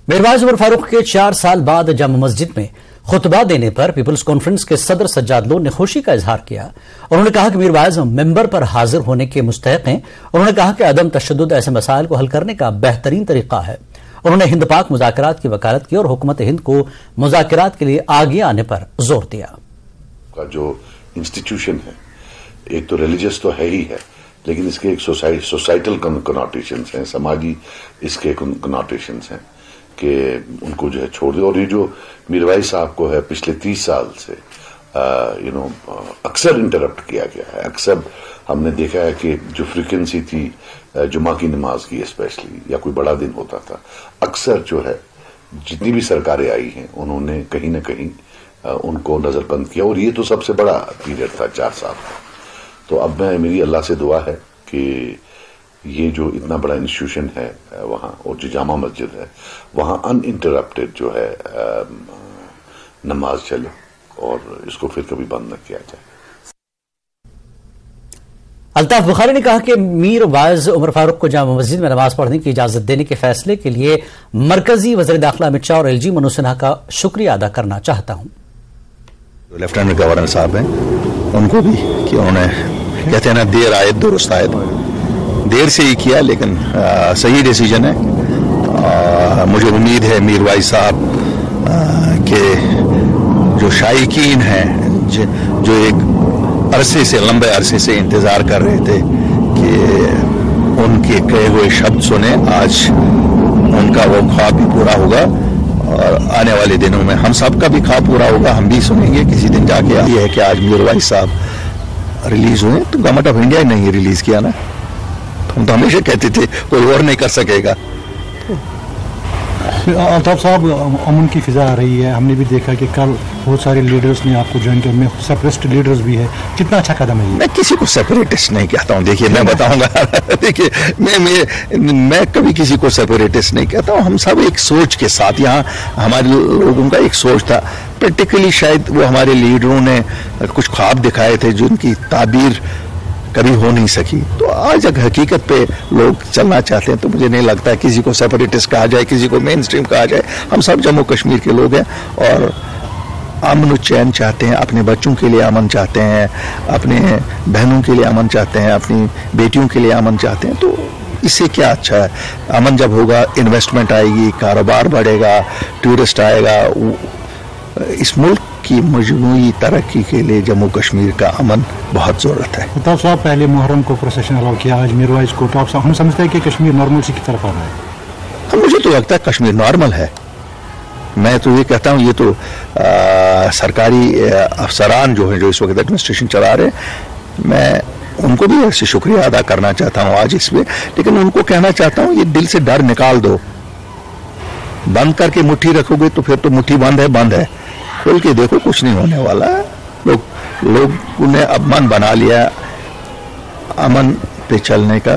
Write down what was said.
میرواعظ عمر فاروق کے 4 سال بعد جامع مسجد میں خطبہ دینے پر پیپلز کانفرنس کے صدر سجاد لون نے خوشی کا اظہار کیا۔ انہوں نے کہا کہ میرواعظ ممبر پر حاضر ہونے کے مستحق ہیں۔ انہوں نے کہا کہ عدم تشدد ایسے مسائل کو حل کرنے کا بہترین طریقہ ہے۔ انہوں نے ہند پاک مذاکرات کی وکالت کی اور حکومت ہند کو مذاکرات کے لیے آگے آنے پر زور دیا۔ کا جو انسٹیٹیوشن ہے ایک تو ریلیجس تو ہے ہی ہے، لیکن اس کے ایک سوسائٹل کنوٹیشنز ہیں، سماجی اس کے کنوٹیشنز ہیں کہ ان کو جو ہے چھوڑ دے۔ اور یہ جو میرواعظ صاحب کو ہے پچھلے 30 سال سے اکثر انٹرپٹ کیا گیا ہے۔ اکثر ہم نے دیکھا ہے کہ جو فریکوینسی تھی جمعہ کی نماز کی اسپیشلی یا کوئی بڑا دن ہوتا تھا، اکثر جو ہے جتنی بھی سرکاریں آئی ہیں انہوں نے کہیں نہ کہیں ان کو نظر بند کیا، اور یہ تو سب سے بڑا پیریڈ تھا 4 سال کا۔ تو اب میری اللہ سے دعا ہے کہ یہ جو اتنا بڑا انسٹیٹیوشن ہے وہاں، اور جو جامع مسجد ہے وہاں ان انٹرپٹیڈ جو ہے نماز چلے اور اس کو پھر کبھی بند نہ کیا جائے۔ الطاف بخاری نے کہا کہ میر واعظ عمر فاروق کو جامع مسجد میں نماز پڑھنے کی اجازت دینے کے فیصلے کے لیے مرکزی وزیر داخلہ امت شاہ اور ایل جی منوج سنہا کا شکریہ ادا کرنا چاہتا ہوں۔ لیفٹیننٹ گورنر صاحب ہیں ان کو بھی کہ انہوں نے کہتے ہیں نا دیر آئے درست آئے، دیر سے ہی کیا لیکن صحیح ڈیسیجن ہے۔ مجھے امید ہے میر واعظ صاحب کے جو شائقین ہیں جو ایک عرصے سے لمبے عرصے سے انتظار کر رہے تھے کہ ان کے کہے ہوئے شبد سنیں، آج ان کا وہ خواب بھی پورا ہوگا اور آنے والے دنوں میں ہم سب کا بھی خواب پورا ہوگا، ہم بھی سنیں گے کسی دن جا کے۔ یہ ہے کہ آج میر واعظ صاحب ریلیز ہوئے تو گورنمنٹ آف انڈیا نے ہی ریلیز کیا نا، ہم تو ہمیشہ کہتے تھے کوئی اور نہیں کر سکے گا۔ الطاف صاحب، امن کی فضا آ رہی ہے، ہم نے بھی دیکھا کہ کل بہت سارے لیڈرز نے آپ کو جوائن کیا، میں سیپریسٹ لیڈرز بھی ہے، کتنا اچھا قدم ہے یہ؟ میں کسی کو سیپریٹسٹ نہیں کہتا ہوں، دیکھیے میں بتاؤں گا، دیکھیے میں کبھی کسی کو سیپریٹسٹ نہیں کہتا ہوں، ہم سب ایک سوچ کے ساتھ، یہاں ہمارے لوگوں کا ایک سوچ تھا، پریکٹیکلی شاید وہ ہمارے لیڈروں نے کچھ خواب دکھائے تھے جن کی تعبیر کبھی ہو نہیں سکی، تو آج اگر حقیقت پہ لوگ چلنا چاہتے ہیں تو مجھے نہیں لگتا ہے کسی کو سیپریٹسٹ کہا جائے، کسی کو مین اسٹریم کہا جائے۔ ہم سب جموں کشمیر کے لوگ ہیں اور امن و چین چاہتے ہیں، اپنے بچوں کے لیے امن چاہتے ہیں، اپنے بہنوں کے لیے امن چاہتے ہیں، اپنی بیٹیوں کے لیے امن چاہتے ہیں، تو اس سے کیا اچھا ہے؟ امن جب ہوگا انویسٹمنٹ آئے گی، کاروبار بڑھے گا، ٹورسٹ آئے گا۔ اس ملک کی مجموعی ترقی کے لیے جموں کشمیر کا امن بہت ضرورت ہے۔ الطاف صاحب، پہلے محرم کو پروسیشن الاؤ کیا، آج میر واعظ کو ٹاپ صاحب، ہم سمجھتے ہیں کہ کشمیر نارملسی کی طرف آ رہا ہے۔ مجھے تو لگتا ہے کشمیر نارمل ہے، میں تو یہ کہتا ہوں یہ تو سرکاری افسران جو ہیں جو اس وقت ایڈمنسٹریشن چلا رہے ہیں، میں ان کو بھی ایسے شکریہ ادا کرنا چاہتا ہوں آج اس میں، لیکن ان کو کہنا چاہتا ہوں یہ دل سے ڈر نکال دو، بند کر کے مٹھی رکھو گے تو پھر تو مٹھی بند ہے، کھول کے دیکھو کچھ نہیں ہونے والا۔ لوگوں نے اب من بنا لیا امن پہ چلنے کا۔